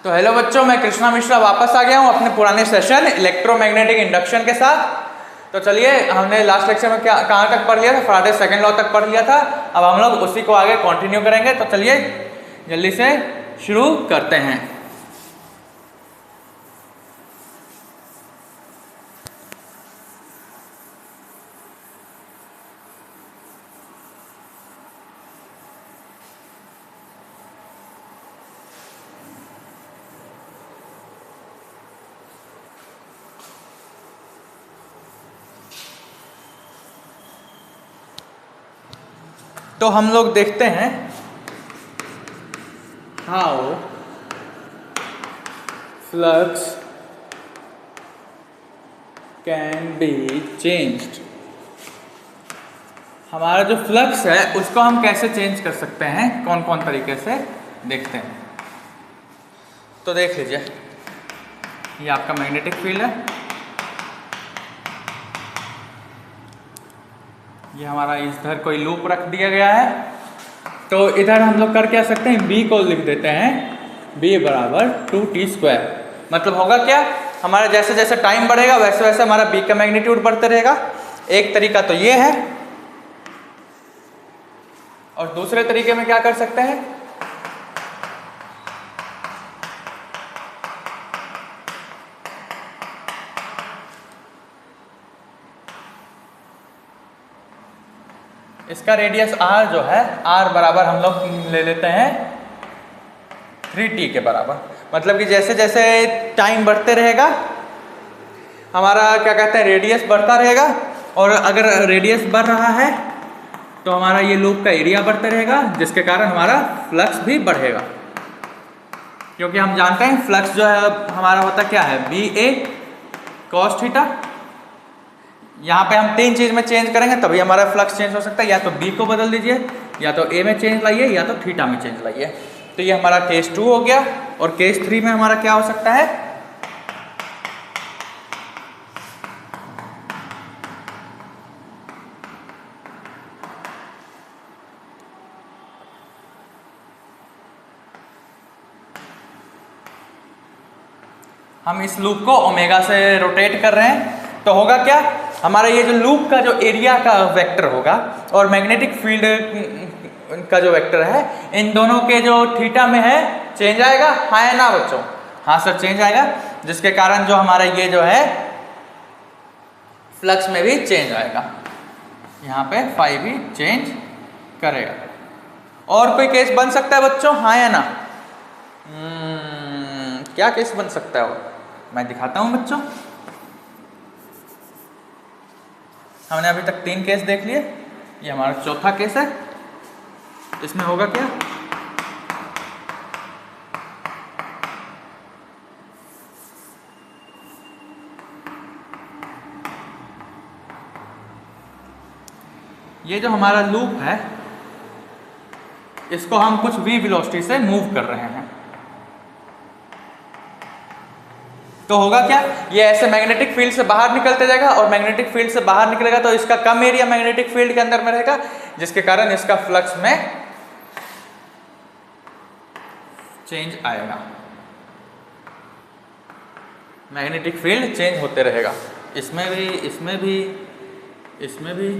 तो हेलो बच्चों, मैं कृष्णा मिश्रा वापस आ गया हूँ अपने पुराने सेशन इलेक्ट्रोमैग्नेटिक इंडक्शन के साथ। तो चलिए, हमने लास्ट लेक्चर में क्या कहाँ तक पढ़ लिया था? फैराडे सेकंड लॉ तक पढ़ लिया था। अब हम लोग उसी को आगे कंटिन्यू करेंगे। तो चलिए जल्दी से शुरू करते हैं। तो हम लोग देखते हैं how flux can be changed. हमारा जो फ्लक्स है उसको हम कैसे चेंज कर सकते हैं, कौन कौन तरीके से, देखते हैं। तो देख लीजिए, ये आपका मैग्नेटिक फील्ड है, ये हमारा इधर कोई लूप रख दिया गया है। तो इधर हम लोग कर क्या सकते हैं, B को लिख देते हैं B बराबर 2t²। मतलब होगा क्या, हमारा जैसे जैसे टाइम बढ़ेगा वैसे वैसे हमारा B का मैग्नीट्यूड बढ़ते रहेगा। एक तरीका तो ये है, और दूसरे तरीके में क्या कर सकते हैं, इसका रेडियस r जो है, r बराबर हम लोग ले लेते हैं 3t के बराबर। मतलब कि जैसे जैसे टाइम बढ़ते रहेगा हमारा क्या कहते हैं, रेडियस बढ़ता रहेगा। और अगर रेडियस बढ़ रहा है तो हमारा ये लूप का एरिया बढ़ता रहेगा, जिसके कारण हमारा फ्लक्स भी बढ़ेगा। क्योंकि हम जानते हैं फ्लक्स जो है हमारा होता क्या है, BA cos थीटा। यहाँ पे हम तीन चीज में चेंज करेंगे तभी हमारा फ्लक्स चेंज हो सकता है। या तो B को बदल दीजिए, या तो A में चेंज लाइए, या तो थीटा में चेंज लाइए। तो ये हमारा केस 2 हो गया। और केस 3 में हमारा क्या हो सकता है, हम इस लूप को ओमेगा से रोटेट कर रहे हैं। तो होगा क्या, हमारा ये जो लूप का जो एरिया का वेक्टर होगा और मैग्नेटिक फील्ड का जो वेक्टर है, इन दोनों के जो थीटा में है चेंज आएगा। हाँ है ना बच्चों? हाँ सर, चेंज आएगा, जिसके कारण जो हमारा ये जो है फ्लक्स में भी चेंज आएगा। यहाँ पे फाई भी चेंज करेगा। और कोई केस बन सकता है बच्चों, हाँ या ना? क्या केस बन सकता है वो मैं दिखाता हूँ बच्चों। हमने अभी तक 3 केस देख लिए, ये हमारा चौथा केस है। इसमें होगा क्या, ये जो हमारा लूप है इसको हम कुछ v वेलोसिटी से मूव कर रहे हैं। तो होगा क्या, ये ऐसे मैग्नेटिक फील्ड से बाहर निकलते जाएगा, और मैग्नेटिक फील्ड से बाहर निकलेगा तो इसका कम एरिया मैग्नेटिक फील्ड के अंदर में रहेगा, जिसके कारण इसका फ्लक्स में चेंज आएगा। मैग्नेटिक फील्ड चेंज होते रहेगा, इसमें भी, इसमें भी, इसमें भी।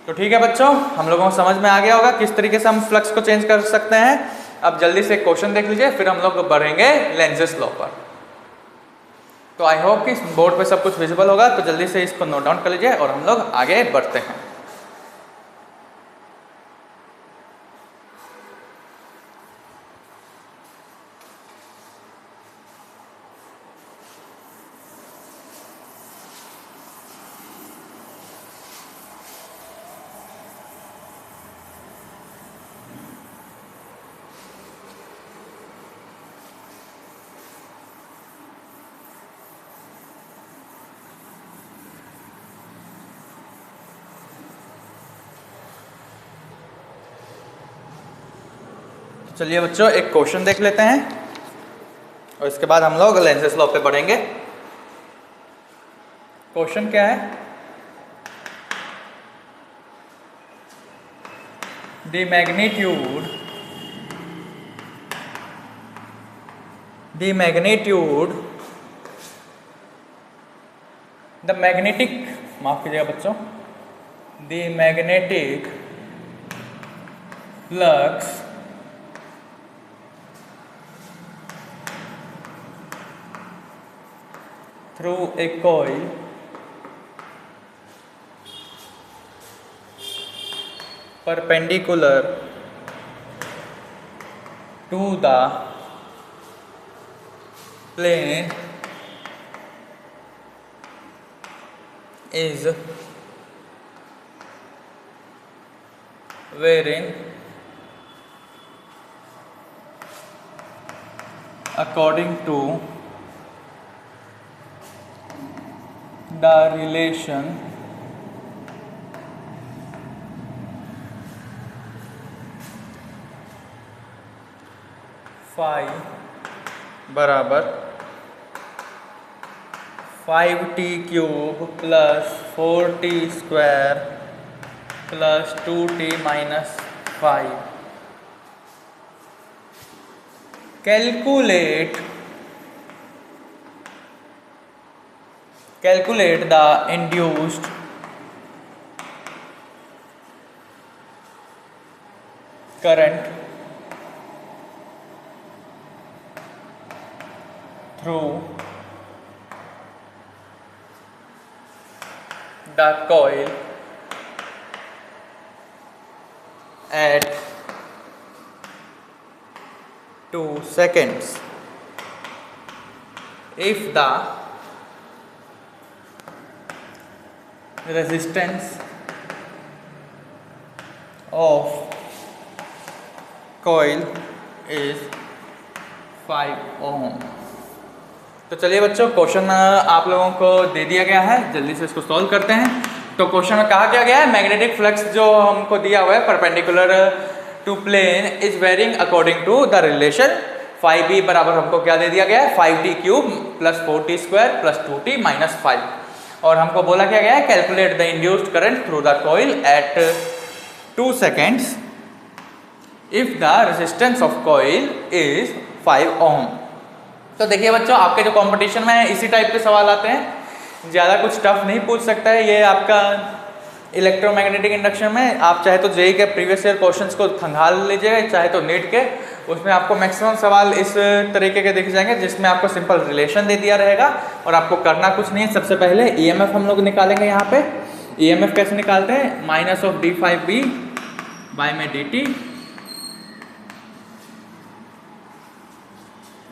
तो ठीक है बच्चों, हम लोगों को समझ में आ गया होगा किस तरीके से हम फ्लक्स को चेंज कर सकते हैं। अब जल्दी से क्वेश्चन देख लीजिए, फिर हम लोग बढ़ेंगे लेंजेस लॉ पर। तो आई होप कि बोर्ड पे सब कुछ विजिबल होगा। तो जल्दी से इसको नोट डाउन कर लीजिए और हम लोग आगे बढ़ते हैं। चलिए बच्चों, एक क्वेश्चन देख लेते हैं और इसके बाद हम लोग लेंजेस लॉ पे बढ़ेंगे। क्वेश्चन क्या है, द मैग्नीट्यूड द मैग्नेटिक, माफ कीजिएगा बच्चों, the magnetic flux through a coil perpendicular to the plane is varying according to the relation phi बराबर 5t cube plus 4t square plus 2t minus 5। Calculate the induced current through the coil at 2 seconds if the resistance of coil is 5 ohm। तो चलिए बच्चों, question आप लोगों को दे दिया गया है, जल्दी से इसको सॉल्व करते हैं। तो क्वेश्चन में कहा क्या गया है, मैग्नेटिक फ्लक्स जो हमको दिया हुआ है perpendicular to plane is varying according to the relation 5b बराबर हमको क्या दे दिया गया है, 5t cube plus 4t square plus 2t minus 5। और हमको बोला क्या गया है, calculate the induced current through the coil at 2 seconds if the resistance of coil is 5 ohm. तो देखिए बच्चों, आपके जो कंपटीशन में है इसी टाइप के सवाल आते हैं, ज़्यादा कुछ टफ नहीं पूछ सकता है ये आपका इलेक्ट्रोमैग्नेटिक इंडक्शन में। आप चाहे तो जेईई के प्रीवियस ईयर क्वेश्चंस को खंगाल लीजिए, चाहे तो नीट के, उसमें आपको मैक्सिमम सवाल इस तरीके के दिख जाएंगे जिसमें आपको सिंपल रिलेशन दे दिया रहेगा और आपको करना कुछ नहीं है। सबसे पहले ईएमएफ हम लोग निकालेंगे। यहाँ पे ईएमएफ कैसे निकालते हैं, माइनस ऑफ d5b बाय में dt,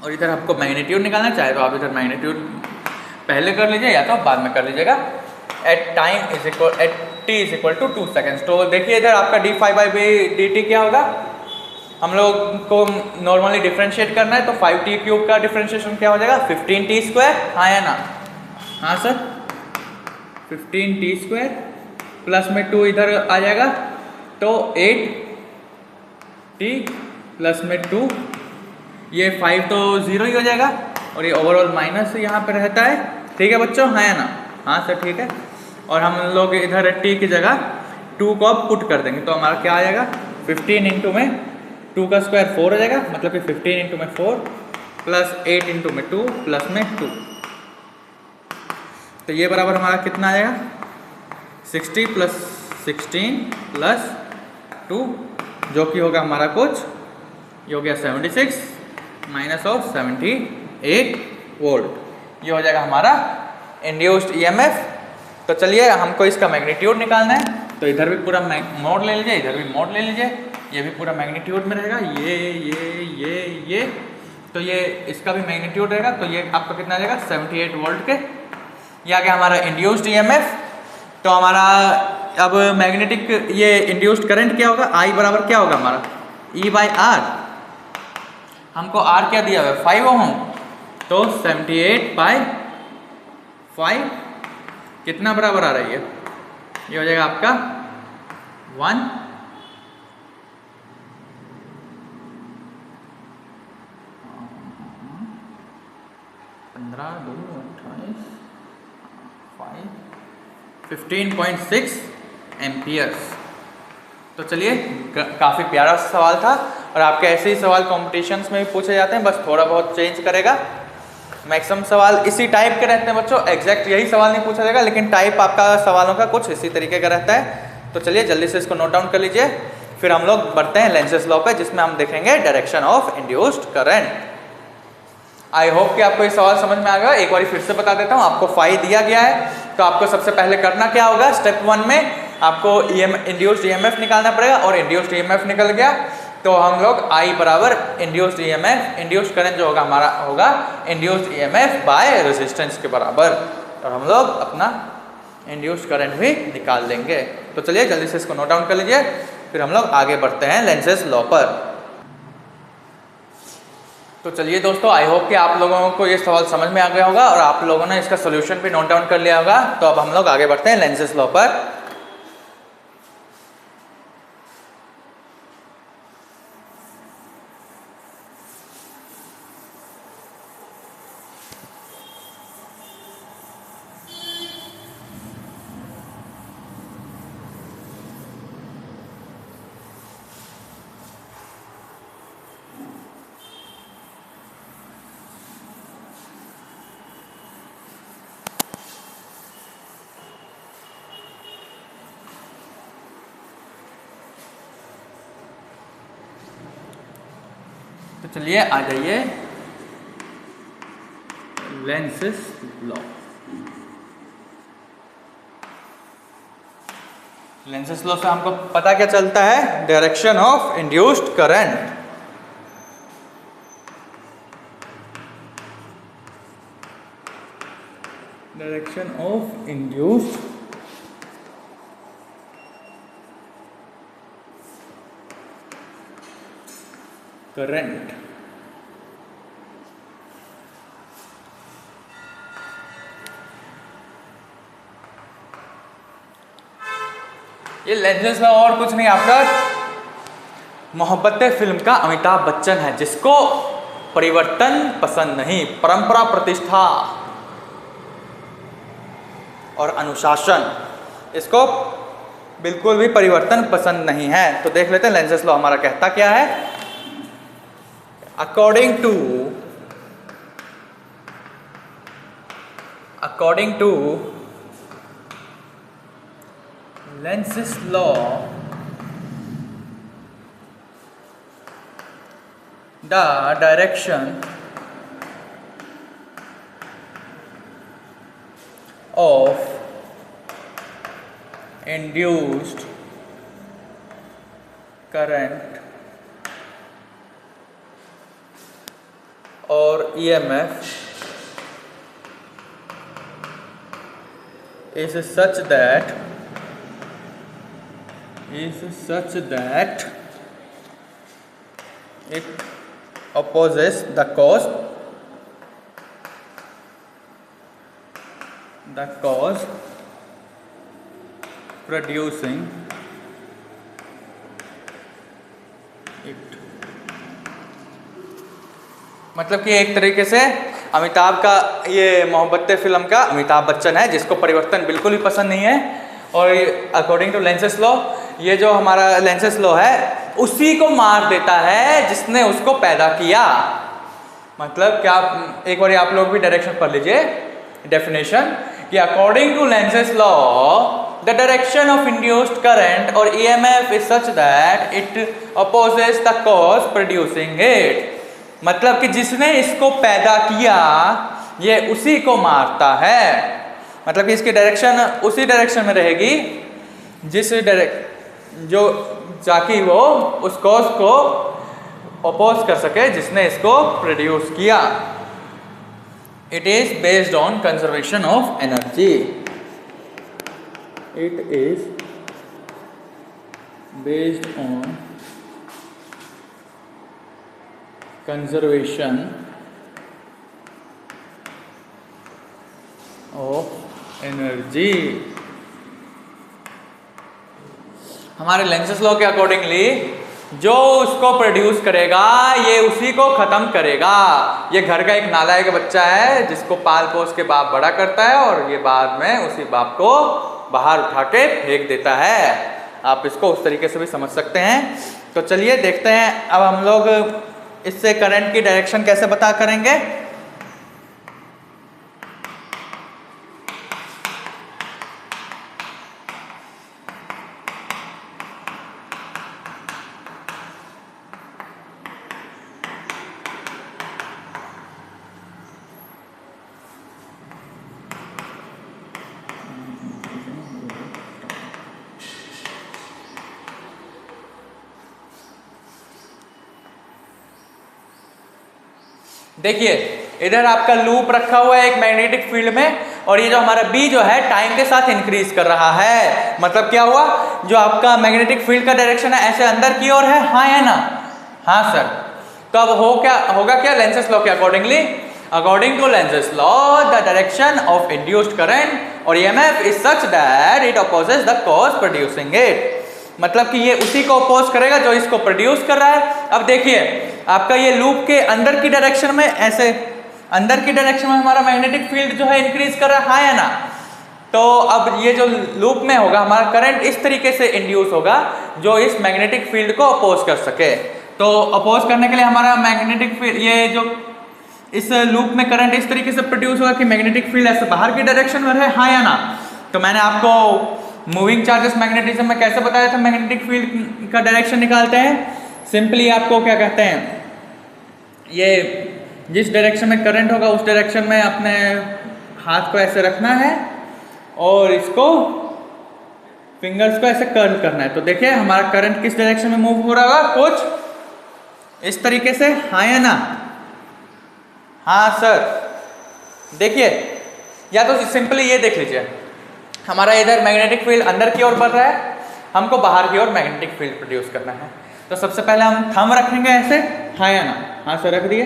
और इधर आपको मैग्नीट्यूड निकालना है, चाहे तो आप इधर मैग्नीट्यूड पहले कर लीजिए या तो बाद में कर लीजिएगा। At time is equal at t is equal to 2 seconds. तो देखिए इधर आपका d5/dt क्या होगा, हम लोग को नॉर्मली डिफ्रेंशिएट करना है, तो 5t क्यूब का डिफ्रेंशिएशन क्या हो जाएगा, 15t स्क्वायर, हाँ या ना, हाँ सर, 15t स्क्वायर प्लस में 2 इधर आ जाएगा तो 8t प्लस में 2, ये 5 तो 0 ही हो जाएगा और ये ओवरऑल माइनस यहाँ पे रहता है। ठीक है बच्चों, हाँ या ना, हाँ सर ठीक है। और हम लोग इधर t की जगह 2 को अब पुट कर देंगे तो हमारा क्या आ जाएगा, 15 इंटू में 2 का स्क्वायर 4 हो जाएगा, मतलब कि 15 इंटू में 4 प्लस 8 इंटू में 2 प्लस में 2, तो ये बराबर हमारा कितना आ जाएगा, 60 प्लस 16 प्लस 2, जो कि होगा हमारा कुछ, ये हो गया 76 माइनस ऑफ 78 वोल्ट, ये हो जाएगा हमारा इंड्यूस्ड ईएमएफ। तो चलिए हमको इसका मैग्नीट्यूड निकालना है, तो इधर भी पूरा मोड ले लीजिए, इधर भी मोड ले लीजिए, ये भी पूरा मैग्नीट्यूड में रहेगा, ये तो ये इसका भी मैग्नीट्यूड रहेगा, तो ये आपका कितना आ जाएगा, 78 वोल्ट के। ये आ गया हमारा इंड्यूस्ड ईएमएफ। तो हमारा अब मैग्नेटिक ये इंड्यूस्ड करंट क्या होगा, I बराबर क्या होगा हमारा, E/R। हमको R क्या दिया हुआ है, 5 ओम, तो 78/5 कितना बराबर आ रही है, ये हो जाएगा आपका 1 15.6 एम्पियर्स। तो चलिए काफ़ी प्यारा सवाल था और आपके ऐसे ही सवाल कॉम्पिटिशन्स में भी पूछे जाते हैं, बस थोड़ा बहुत चेंज करेगा। मैक्सिमम सवाल इसी टाइप के रहते हैं बच्चों, एग्जैक्ट यही सवाल नहीं पूछा जाएगा, लेकिन टाइप आपका सवालों का कुछ इसी तरीके का रहता है। तो चलिए जल्दी से इसको नोट डाउन कर लीजिए, फिर हम लोग बढ़ते हैं लेंसेज लॉ पे, जिसमें हम देखेंगे direction of induced current. I hope कि आपको ये सवाल समझ में आ गया। एक बार फिर से बता देता हूँ, आपको फाई दिया गया है, तो आपको सबसे पहले करना क्या होगा, स्टेप 1 में आपको इंड्यूस्ड ईएमएफ निकालना पड़ेगा, और इंड्यूस्ड ईएमएफ निकल गया तो हम लोग I बराबर इंड्यूस्ड ईएमएफ, इंड्यूस्ड करंट जो होगा हमारा होगा इंड्यूस्ड ईएमएफ बाय रेजिस्टेंस के बराबर, और हम लोग अपना इंड्यूस्ड करंट भी निकाल लेंगे। तो चलिए जल्दी से इसको नोट डाउन कर लीजिए, फिर हम लोग आगे बढ़ते हैं लेंसेज लॉ पर। तो चलिए दोस्तों, आई होप कि आप लोगों को ये सवाल समझ में आ गया होगा और आप लोगों ने इसका सोल्यूशन भी नोट डाउन कर लिया होगा। तो अब हम लोग आगे बढ़ते हैं लेंसेज लॉ पर। तो चलिए आ जाइए लेंसेज लॉ। लेंसेज लॉ से हमको पता क्या चलता है, direction of induced current. Direction of induced current. ये लेंसेज लॉ और कुछ नहीं, आपका मोहब्बतें फिल्म का अमिताभ बच्चन है, जिसको परिवर्तन पसंद नहीं, परंपरा, प्रतिष्ठा और अनुशासन, इसको बिल्कुल भी परिवर्तन पसंद नहीं है। तो देख लेते हैं लेंसेज लॉ हमारा कहता क्या है। According to Lenz's law, the direction of induced current or EMF is such that it opposes the cause producing it। मतलब कि एक तरीके से अमिताभ का, ये मोहब्बतें फिल्म का अमिताभ बच्चन है, जिसको परिवर्तन बिल्कुल भी पसंद नहीं है, और अकॉर्डिंग टू लेंसेज लॉ, ये जो हमारा लेंसेज लॉ है उसी को मार देता है जिसने उसको पैदा किया। मतलब क्या, एक बार आप लोग भी डायरेक्शन पढ़ लीजिए डेफिनेशन, कि according to Lenz's law the direction of induced current और EMF is such that it opposes the cause producing it. मतलब कि जिसने इसको पैदा किया ये उसी को मारता है। मतलब कि इसकी डायरेक्शन उसी डायरेक्शन में रहेगी जिस जो ताकि वो उस कॉज को अपोज कर सके जिसने इसको प्रोड्यूस किया। It is based on conservation of energy. It is based on conservation of energy. हमारे लेंसेज लॉ के अकॉर्डिंगली जो उसको प्रोड्यूस करेगा ये उसी को खत्म करेगा। ये घर का एक नालायक बच्चा है जिसको पाल पोस के बाप बड़ा करता है और ये बाद में उसी बाप को बाहर उठा के फेंक देता है। आप इसको उस तरीके से भी समझ सकते हैं। तो चलिए देखते हैं अब हम लोग इससे करंट की डायरेक्शन कैसे पता करेंगे। देखिए इधर आपका लूप रखा हुआ है एक मैग्नेटिक फील्ड में, और ये जो हमारा B जो है टाइम के साथ इंक्रीज कर रहा है। मतलब क्या हुआ, जो आपका मैग्नेटिक फील्ड का डायरेक्शन है ऐसे अंदर की ओर है, हाँ है ना, हाँ सर। तो अब होगा क्या लेंसेस लॉ के accordingly, according to Lenz's law the direction of induced current और EMF is such that it opposes the cause producing it. मतलब कि ये उसी को अपोज करेगा जो इसको प्रोड्यूस कर रहा है। अब देखिए आपका ये लूप के अंदर की डायरेक्शन में, ऐसे अंदर की डायरेक्शन में हमारा मैग्नेटिक फील्ड जो है इंक्रीज कर रहा है ना। तो अब ये जो लूप में होगा हमारा करंट इस तरीके से इंड्यूस होगा जो इस मैग्नेटिक फील्ड को अपोज कर सके। तो अपोज करने के लिए हमारा मैग्नेटिक फील्ड, ये जो इस लूप में करंट इस तरीके से प्रोड्यूस होगा कि मैग्नेटिक फील्ड ऐसे बाहर की डायरेक्शन में है, हाँ या ना। तो मैंने आपको मूविंग चार्जेस मैग्नेटिज्म में कैसे बताया था मैग्नेटिक फील्ड का डायरेक्शन निकालते हैं। सिंपली आपको क्या कहते हैं, ये जिस डायरेक्शन में करंट होगा उस डायरेक्शन में अपने हाथ को ऐसे रखना है और इसको फिंगर्स को ऐसे कर्ल करना है। तो देखिए हमारा करंट किस डायरेक्शन में मूव हो रहा होगा, कुछ इस तरीके से, हाँ या ना। हाँ सर। देखिए या तो सिंपली ये देख लीजिए, हमारा इधर मैग्नेटिक फील्ड अंदर की ओर बढ़ रहा है, हमको बाहर की ओर मैग्नेटिक फील्ड प्रोड्यूस करना है। तो सबसे पहले हम थंब रखेंगे ऐसे, हाँ या ना। हाँ सर रख दिए,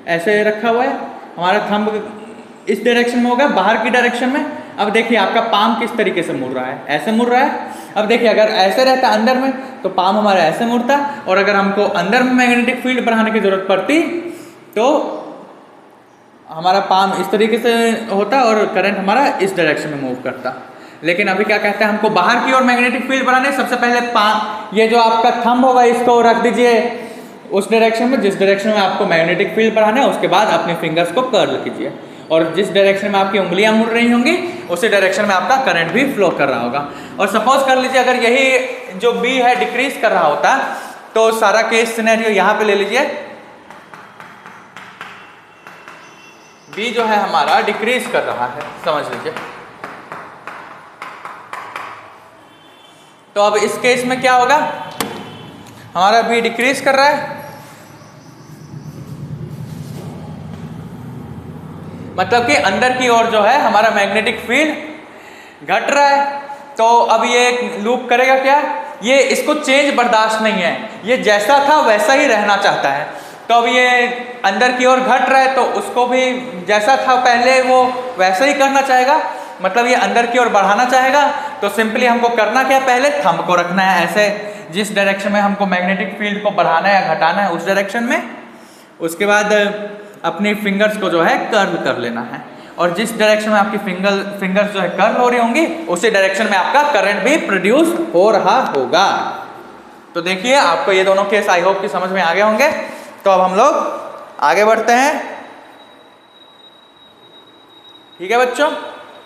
ऐसे रखा हुआ है, हमारा थंब इस डायरेक्शन में होगा बाहर की डायरेक्शन में। अब देखिए आपका पाम किस तरीके से मुड़ रहा है, ऐसे मुड़ रहा है। अब देखिए अगर ऐसे रहता अंदर में तो पाम हमारा ऐसे मुड़ता, और अगर हमको अंदर में मैग्नेटिक फील्ड बढ़ाने की जरूरत पड़ती तो हमारा पाम इस तरीके से होता और करंट हमारा इस डायरेक्शन में मूव करता। लेकिन अभी क्या कहते हैं, हमको बाहर की ओर मैग्नेटिक फील्ड बढ़ाने, सबसे पहले पाम, ये जो आपका थंब होगा इसको रख दीजिए उस डायरेक्शन में जिस डायरेक्शन में आपको मैग्नेटिक फील्ड बढ़ाना है। उसके बाद अपने फिंगर्स को कर्ल कीजिए और जिस डायरेक्शन में आपकी उंगलियां मुड़ रही होंगी उसी डायरेक्शन में आपका करंट भी फ्लो कर रहा होगा। और सपोज कर लीजिए अगर यही जो B है डिक्रीज कर रहा होता तो सारा केस सिनेरियो यहाँ पे ले लीजिए, B जो है हमारा डिक्रीज कर रहा है, समझ लीजिए। तो अब इस केस में क्या होगा, हमारा B डिक्रीज कर रहा है, मतलब कि अंदर की ओर जो है हमारा मैग्नेटिक फील्ड घट रहा है। तो अब ये लूप करेगा क्या, ये इसको चेंज बर्दाश्त नहीं है, ये जैसा था वैसा ही रहना चाहता है। तो अब ये अंदर की ओर घट रहा है तो उसको भी जैसा था पहले वो वैसा ही करना चाहेगा, मतलब ये अंदर की ओर बढ़ाना चाहेगा। तो सिंपली हमको करना क्या, पहले थंब को रखना है ऐसे जिस डायरेक्शन में हमको मैग्नेटिक फील्ड को बढ़ाना है या घटाना है उस डायरेक्शन में। उसके बाद अपनी फिंगर्स को जो है कर्ल कर लेना है, और जिस डायरेक्शन में आपकी फिंगर्स जो है कर्ल हो रही होंगी उसी डायरेक्शन में आपका करंट भी प्रोड्यूस हो रहा होगा। तो देखिए आपको ये दोनों केस आई होप कि समझ में आ गए होंगे। तो अब हम लोग आगे बढ़ते हैं, ठीक है बच्चों।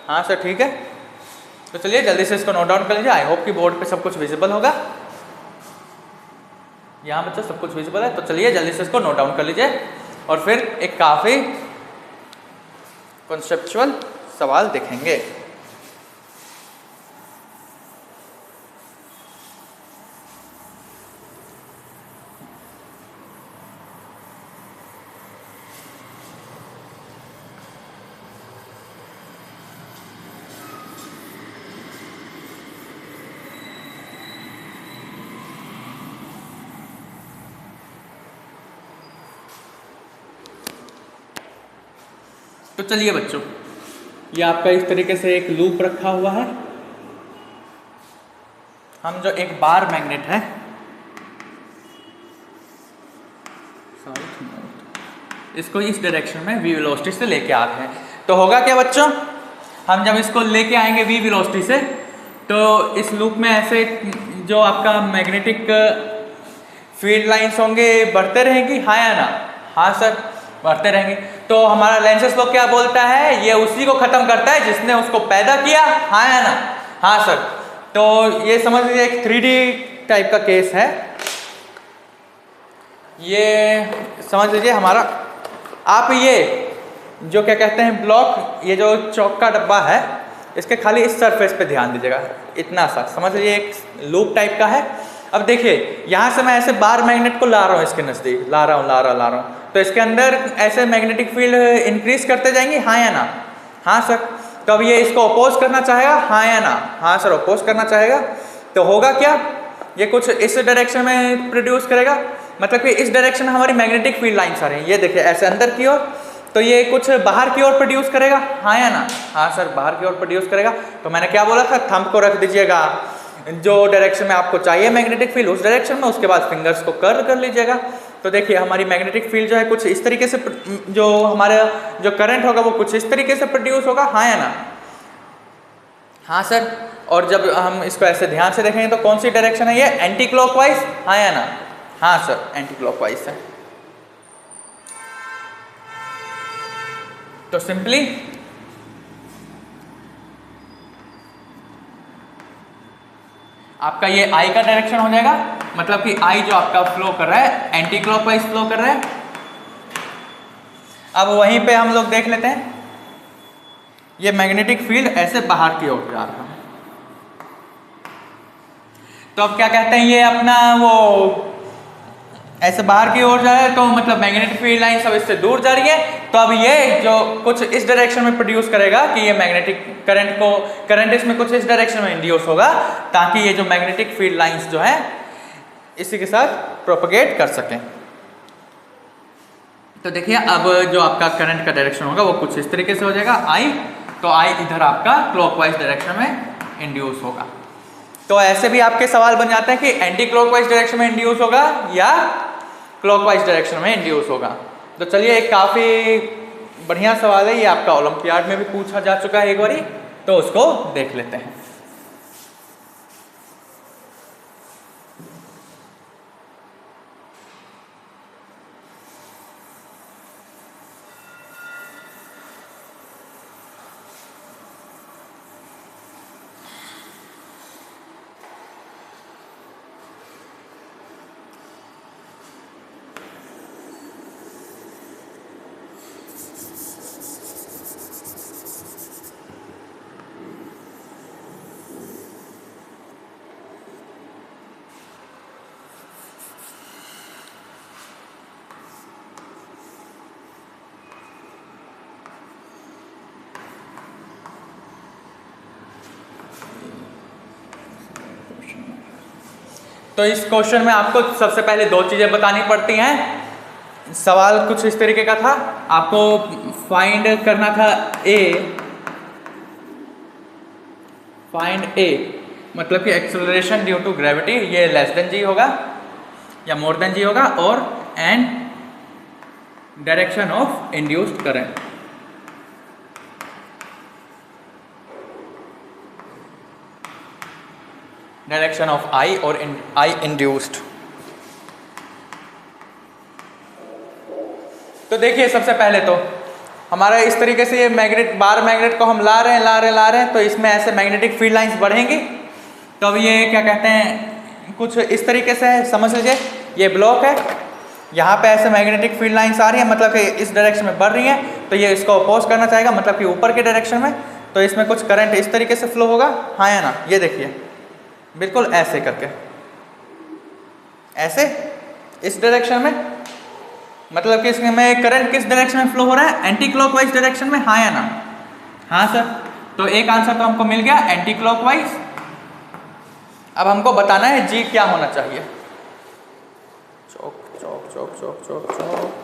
हाँ सर ठीक है। तो चलिए जल्दी से इसको नोट डाउन कर लीजिए। आई होप कि बोर्ड पे सब कुछ विजिबल होगा। यहाँ बच्चों सब कुछ विजिबल है, तो चलिए जल्दी से इसको नोट डाउन कर लीजिए और फिर एक काफ़ी कॉन्सेप्चुअल सवाल देखेंगे। तो चलिए बच्चों, ये आपका इस तरीके से एक लूप रखा हुआ है। हम जो एक बार मैग्नेट है, इसको इस डायरेक्शन में v वेलोसिटी से लेके आ रहे हैं। तो होगा क्या बच्चों, हम जब इसको लेके आएंगे v वेलोसिटी से तो इस लूप में ऐसे जो आपका मैग्नेटिक फील्ड लाइंस होंगे बढ़ते रहेंगी, हाँ या ना? हाँ सर, बढ़ते रहेंगे। तो हमारा लेंसेज लॉ क्या बोलता है? ये उसी को खत्म करता है जिसने उसको पैदा किया, हाँ या ना? हाँ सर। तो ये समझ लीजिए एक 3D टाइप का केस है। ये समझ लीजिए हमारा, आप ये जो क्या कहते हैं ब्लॉक, ये जो चौक का डब्बा है, इसके खाली इस सरफेस पे ध्यान दीजिएगा, इतना सा समझ लीजिए एक लूप टाइप का है। अब देखिए यहाँ से मैं ऐसे बार मैग्नेट को ला रहा हूँ, इसके नज़दीक ला रहा हूँ, तो इसके अंदर ऐसे मैग्नेटिक फील्ड इंक्रीज करते जाएंगे, हाँ या ना? हाँ सर। तो अब ये इसको अपोज करना चाहेगा, हाँ या ना? हाँ सर, अपोज करना चाहेगा। तो होगा क्या? ये कुछ इस डायरेक्शन में प्रोड्यूस करेगा, मतलब कि इस डायरेक्शन में हमारी मैग्नेटिक फील्ड लाइन्स आ रही हैं, ये देखिए ऐसे अंदर की ओर। तो ये कुछ बाहर की ओर प्रोड्यूस करेगा, हाँ या ना? हाँ सर, बाहर की ओर प्रोड्यूस करेगा। तो मैंने क्या बोला था, थंब को रख दीजिएगा जो डायरेक्शन में आपको चाहिए मैग्नेटिक फील्ड, उस डायरेक्शन में, उसके बाद फिंगर्स को कर्ल कर लीजिएगा। तो देखिए हमारी मैग्नेटिक फील्ड जो है कुछ इस तरीके से, जो हमारा जो करंट होगा वो कुछ इस तरीके से प्रोड्यूस होगा, हाँ या ना? हाँ सर। और जब हम इसको ऐसे ध्यान से देखेंगे तो कौन सी डायरेक्शन है ये? एंटी क्लॉकवाइज, हाँ या ना? हाँ सर, एंटी क्लॉकवाइज है। तो सिंपली आपका ये आई का डायरेक्शन हो जाएगा, मतलब कि आई जो आपका फ्लो कर रहा है एंटी क्लॉकवाइज फ्लो कर रहा है। अब वहीं पे हम लोग देख लेते हैं, ये मैग्नेटिक फील्ड ऐसे बाहर की ओर जा रहा है। तो अब क्या कहते हैं, ये अपना वो ऐसे बाहर की ओर जा रहा है, तो मतलब मैग्नेटिक फील्ड लाइन सब इससे दूर जा रही है। तो अब ये जो कुछ इस डायरेक्शन में प्रोड्यूस करेगा कि ये मैग्नेटिक करंट इसमें कुछ इस डायरेक्शन में इंड्यूस होगा, ताकि ये जो मैग्नेटिक फील्ड लाइंस जो है इसी के साथ प्रोपगेट कर सकें। तो देखिए अब जो आपका करंट का डायरेक्शन होगा वो कुछ इस तरीके से हो जाएगा, आई। तो आई इधर आपका क्लॉकवाइज डायरेक्शन में इंड्यूस होगा। तो ऐसे भी आपके सवाल बन जाते हैं कि एंटी क्लॉकवाइज डायरेक्शन में इंड्यूस होगा या क्लॉकवाइज डायरेक्शन में इंड्यूस होगा। तो चलिए, एक काफ़ी बढ़िया सवाल है, ये आपका ओलंपियाड में भी पूछा जा चुका है एक बारी, तो उसको देख लेते हैं। तो इस क्वेश्चन में आपको सबसे पहले दो चीज़ें बतानी पड़ती हैं। सवाल कुछ इस तरीके का था, आपको फाइंड करना था फाइंड ए मतलब कि एक्सेलरेशन ड्यू टू ग्रेविटी, ये लेस देन जी होगा या मोर देन जी होगा, और and direction of induced current. Direction of I और आई इंड्यूस्ड। तो देखिए सबसे पहले तो हमारा इस तरीके से ये बार मैग्नेट को हम ला रहे हैं, तो इसमें ऐसे मैग्नेटिक फील्ड लाइंस बढ़ेंगी। तो अब ये क्या कहते हैं, कुछ इस तरीके से है, समझ लीजिए ये ब्लॉक है, यहाँ पे ऐसे मैग्नेटिक फील्ड लाइंस आ रही हैं, मतलब कि इस डायरेक्शन में बढ़ रही हैं, तो ये इसको अपोज करना चाहेगा, मतलब कि ऊपर के डायरेक्शन में। तो इसमें कुछ करंट इस तरीके से फ्लो होगा, हाँ या ना? ये देखिए बिल्कुल ऐसे करके, ऐसे इस डायरेक्शन में, मतलब कि इसमें करंट किस डायरेक्शन में फ्लो हो रहा है? एंटी क्लॉकवाइज डायरेक्शन में, हाँ या ना? हाँ सर। तो एक आंसर तो हमको मिल गया एंटी क्लॉकवाइज। अब हमको बताना है जी क्या होना चाहिए। चौक चौक चौक चौक चौक चौक।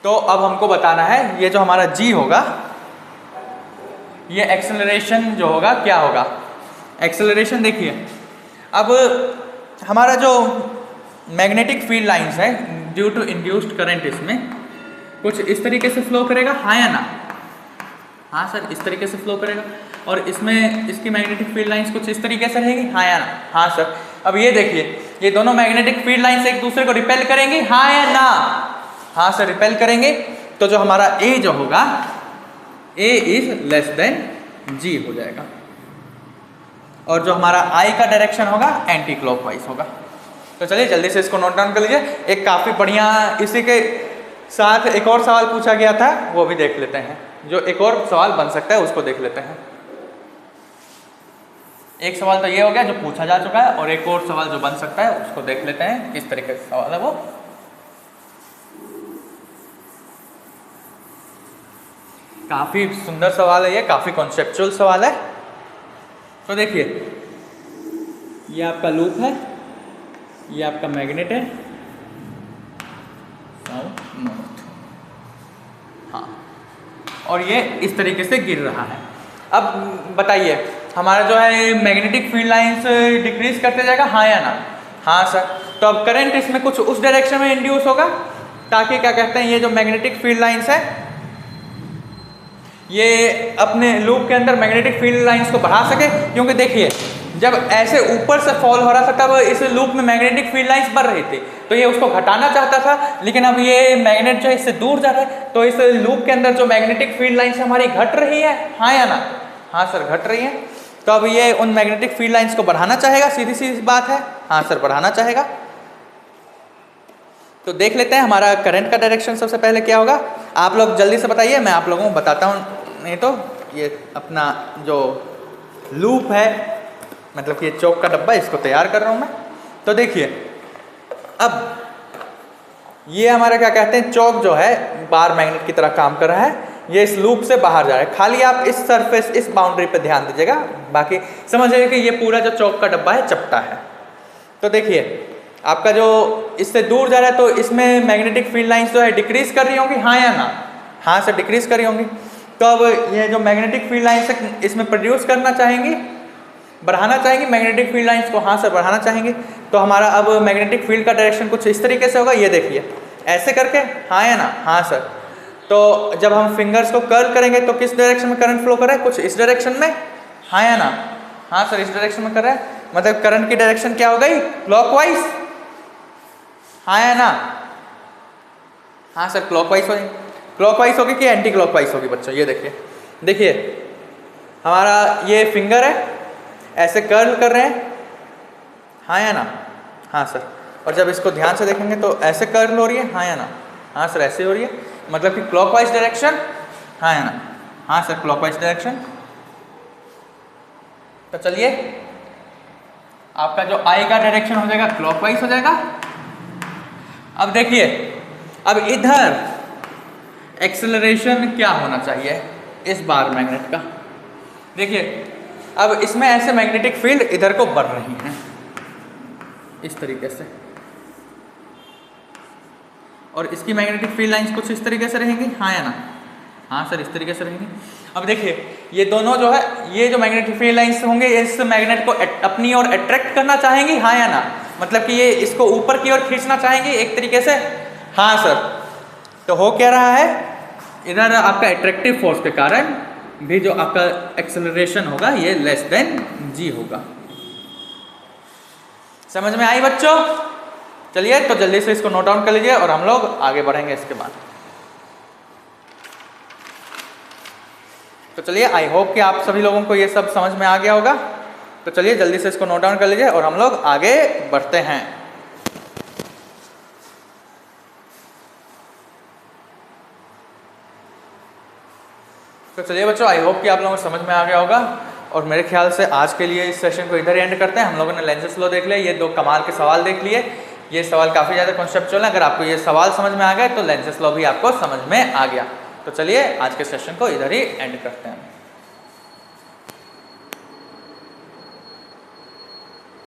तो अब हमको बताना है ये जो हमारा जी होगा, ये एक्सेलरेशन जो होगा क्या होगा? एक्सेलरेशन देखिए, अब हमारा जो मैग्नेटिक फील्ड लाइंस है ड्यू टू इंड्यूस्ड करंट, इसमें कुछ इस तरीके से फ्लो करेगा, हाँ या ना? हाँ सर, इस तरीके से फ्लो करेगा। और इसमें इसकी मैग्नेटिक फील्ड लाइंस कुछ इस तरीके से रहेगी, हाँ या ना? हाँ सर। अब ये देखिए, ये दोनों मैग्नेटिक फील्ड लाइंस एक दूसरे को रिपेल करेंगी, हाँ या ना? हाँ सर, रिपेल करेंगे। तो जो हमारा ए जो होगा, ए इज लेस देन जी हो जाएगा। और जो हमारा आई का डायरेक्शन होगा एंटी क्लॉकवाइज होगा। तो चलिए जल्दी से इसको नोट डाउन कर लीजिए। एक काफ़ी बढ़िया इसी के साथ एक और सवाल पूछा गया था, वो भी देख लेते हैं। जो एक और सवाल बन सकता है उसको देख लेते हैं। एक सवाल तो ये हो गया जो पूछा जा चुका है, और एक और सवाल जो बन सकता है उसको देख लेते हैं किस तरीके से सवाल है वो। काफ़ी सुंदर सवाल है ये, काफ़ी कॉन्सेप्चुअल सवाल है। तो देखिए, ये आपका लूप है, ये आपका मैग्नेट है, हाँ, और ये इस तरीके से गिर रहा है। अब बताइए, हमारा जो है मैग्नेटिक फील्ड लाइंस डिक्रीज करते जाएगा, हाँ या ना? हाँ सर। तो अब करंट इसमें कुछ उस डायरेक्शन में इंड्यूस होगा ताकि क्या कहते हैं, ये जो मैग्नेटिक फील्ड लाइंस है ये अपने लूप के अंदर मैग्नेटिक फील्ड लाइंस को बढ़ा सके। क्योंकि देखिए, जब ऐसे ऊपर से फॉल हो रहा था तब इस लूप में मैग्नेटिक फील्ड लाइंस बढ़ रही थी, तो ये उसको घटाना चाहता था। लेकिन अब ये मैग्नेट जो है इससे दूर जा रहा है, तो इस लूप के अंदर जो मैग्नेटिक फील्ड लाइंस हमारी घट रही है, हाँ या ना? हाँ सर, घट रही है। तो अब ये उन मैग्नेटिक फील्ड लाइंस को बढ़ाना चाहेगा, सीधी सी बात है। हाँ सर, बढ़ाना चाहेगा। तो देख लेते हैं हमारा करंट का डायरेक्शन सबसे पहले क्या होगा। आप लोग जल्दी से बताइए, मैं आप लोगों को बताता हूँ। नहीं तो ये अपना जो लूप है, मतलब कि ये चौक का डब्बा, इसको तैयार कर रहा हूँ मैं। तो देखिए, अब ये हमारा क्या कहते हैं, चौक जो है बार मैग्नेट की तरह काम कर रहा है। ये इस लूप से बाहर जा रहा है। खाली आप इस सरफेस, इस बाउंड्री पे ध्यान दीजिएगा, बाकी समझिए कि ये पूरा जो चौक का डब्बा है चपटा है। तो देखिए, आपका जो इससे दूर जा रहा है तो इसमें मैग्नेटिक फील्ड लाइंस जो है डिक्रीज कर रही होंगी, हाँ या ना? हाँ सर, डिक्रीज कर रही होंगी। तो अब ये जो मैग्नेटिक फील्ड लाइंस इसमें प्रोड्यूस करना चाहेंगी, बढ़ाना चाहेंगे मैग्नेटिक फील्ड लाइंस को, हाँ सर, बढ़ाना चाहेंगे। तो हमारा अब मैग्नेटिक फील्ड का डायरेक्शन कुछ इस तरीके से होगा, ये देखिए, ऐसे करके, हाँ या ना? हाँ सर। तो जब हम फिंगर्स को कर्ल करेंगे तो किस डायरेक्शन में करंट फ्लो कर रहा है, कुछ इस डायरेक्शन में, हाँ या ना? हाँ सर, इस डायरेक्शन में कर रहा है। मतलब करंट की डायरेक्शन क्या हो गई, क्लॉकवाइज, हाँ या ना? हाँ सर, क्लॉकवाइज होगी। क्लॉकवाइज होगी कि एंटी क्लॉकवाइज होगी बच्चों? ये देखिए, देखिए हमारा ये फिंगर है, ऐसे कर्ल कर रहे हैं, हाँ या ना? हाँ सर। और जब इसको ध्यान से देखेंगे तो ऐसे कर्ल हो रही है, हाँ या ना? हाँ सर, ऐसे हो रही है, मतलब कि क्लॉकवाइज डायरेक्शन, हाँ या ना? हाँ सर, क्लॉकवाइज डायरेक्शन। तो चलिए, आपका जो आई का डायरेक्शन हो जाएगा क्लॉकवाइज हो जाएगा। अब देखिए, अब इधर एक्सेलरेशन क्या होना चाहिए इस बार मैग्नेट का। देखिए, अब इसमें ऐसे मैग्नेटिक फील्ड इधर को बढ़ रही हैं इस तरीके से, और इसकी मैग्नेटिक फील्ड लाइंस कुछ इस तरीके से रहेंगी, हाँ या ना? हाँ सर, इस तरीके से रहेंगी। अब देखिए, ये दोनों जो है, ये जो मैग्नेटिक फील्ड लाइंस होंगे इस मैग्नेट को अपनी ओर अट्रैक्ट करना चाहेंगी, हाँ या ना? मतलब कि ये इसको ऊपर की ओर खींचना चाहेंगे एक तरीके से, हाँ सर। तो हो क्या रहा है, इधर आपका अट्रैक्टिव फोर्स के कारण भी जो आपका एक्सेलरेशन होगा ये लेस देन जी होगा। समझ में आई बच्चों? चलिए, तो जल्दी से इसको नोट डाउन कर लीजिए और हम लोग आगे बढ़ेंगे इसके बाद। तो चलिए, आई होप कि आप सभी लोगों को ये सब समझ में आ गया होगा। तो चलिए जल्दी से इसको नोट डाउन कर लीजिए और हम लोग आगे बढ़ते हैं। तो चलिए बच्चों, आई होप कि आप लोगों को समझ में आ गया होगा, और मेरे ख्याल से आज के लिए इस सेशन को इधर एंड करते हैं। हम लोगों ने लेंसेज लॉ देख लिया, ये दो कमाल के सवाल देख लिए। ये सवाल काफ़ी ज़्यादा कॉन्सेप्चुअल है। अगर आपको ये सवाल समझ में आ गए तो लेंसेज लॉ भी आपको समझ में आ गया। तो चलिए आज के सेशन को इधर ही एंड करते हैं।